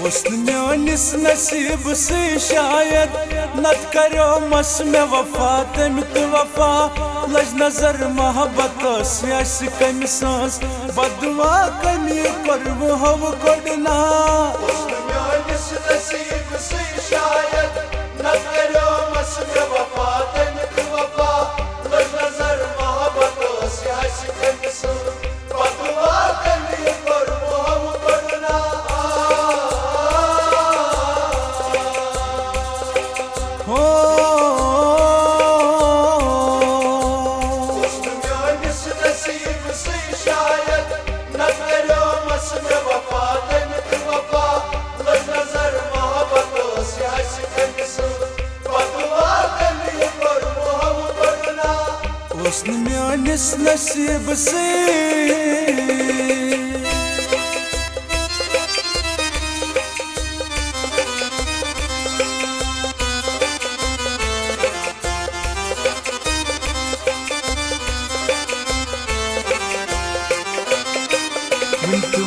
menace नसीब से शायद नत करो मस में वफा तमित वफा लज नजर मोहब्बत कम सांस बदुआ कमी करव हव कोडना नसीब से शायद नत करो मस में वफा तमित वफा लज नजर मोहब्बत कम सांस बदुआ कमी करव हव कोडना मेनिस नसीब से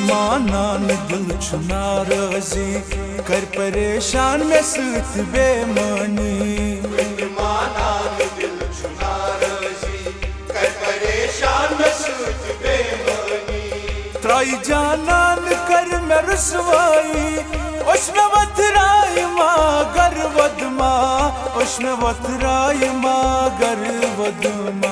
मानान दिल नाराजी कर परेशान में सूत बेमानी त्राई जानान कर में रुसवाई उसमें वतराई मागर वदमा उसमें वतराई मागर वदमा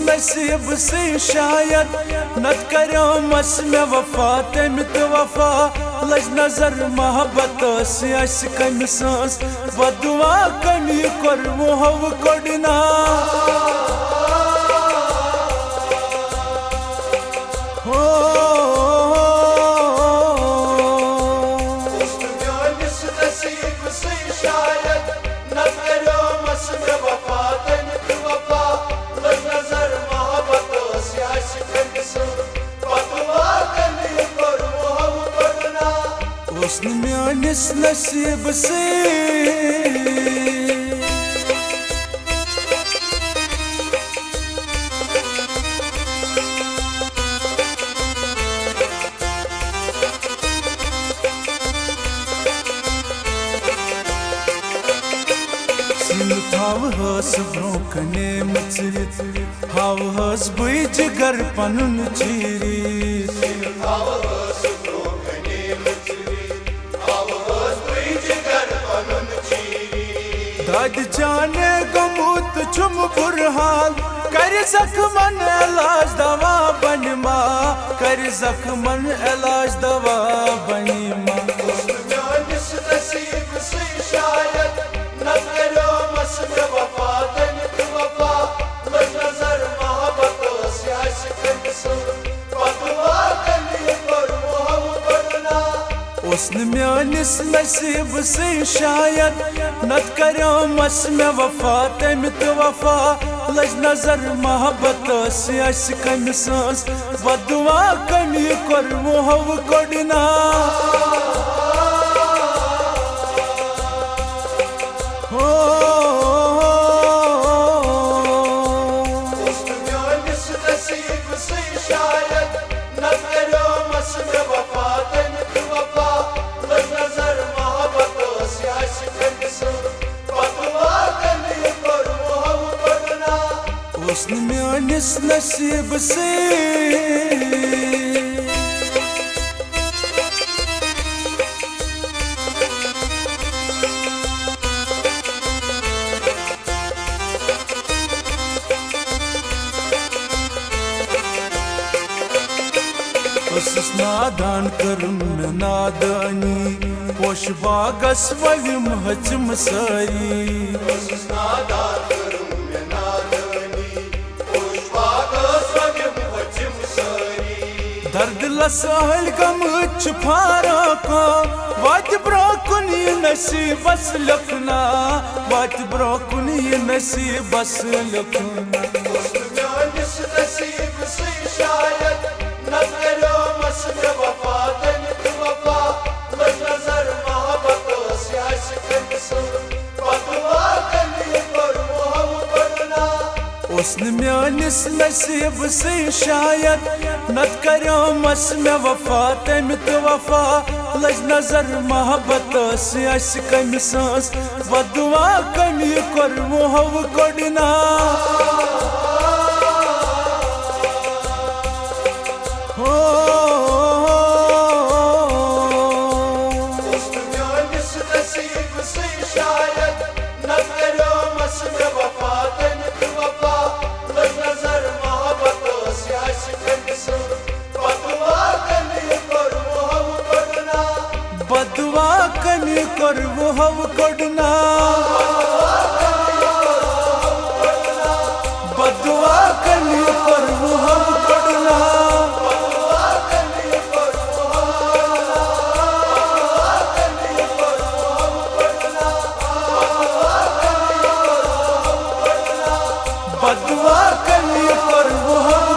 नसीब से शायद न करो मस में वफा तमित वफा लज नजर मोहब्बत बदुआ कमी करव हव कोडना मेनिस नसीब से शायद नत करो मस में वफा तमित वफा लज नजर मोहब्बत कम सांस बदुआ कमी करव हव कोडना मेनिस नसीब से हावहस ब्रोकने मचरित हावहस बुई जिगर पनुन चीरित दाद जाने गमूत चुम बुरहाल कर जख्मन इलाज दवा बनमा कर जख्मन इलाज दवा बनमा नसीब से शायद न करो मस में वफा तमित वफा लज नजर मोहब्बत कम सांस बदुआ कमी करव हव कोडना मेनिस नसीब से शायद नत करो मस में वफा तमित वफा लज नजर मोहब्बत कम सांस बदुआ कमी करव हव कोडना नसीब से शायद न करो मस में वफा तमित वफा लज नजर मोहब्बत कम सांस बदुआ कमी करव हव कोडना मेनिस नसीब से नादान करम नादानी पोश बागस वलिम हजम सारी दर्द लसाल गम छुपारा को वात ब्रोकुन नसीब बस लखना वात ब्रोकुन नसीब बस लखना नसीब से शायद न करो मस में वफा तमित वफा म्यानिस नसीब से शायद नत करो मस में वफा तम तो वफा लज नजर मोहब्बत कम सांस बदुआ कमी कर हव कोडना बदुआ कमी कर हव कोडना बदुआ कमी कर हव कोडना बदुआ कमी कर हव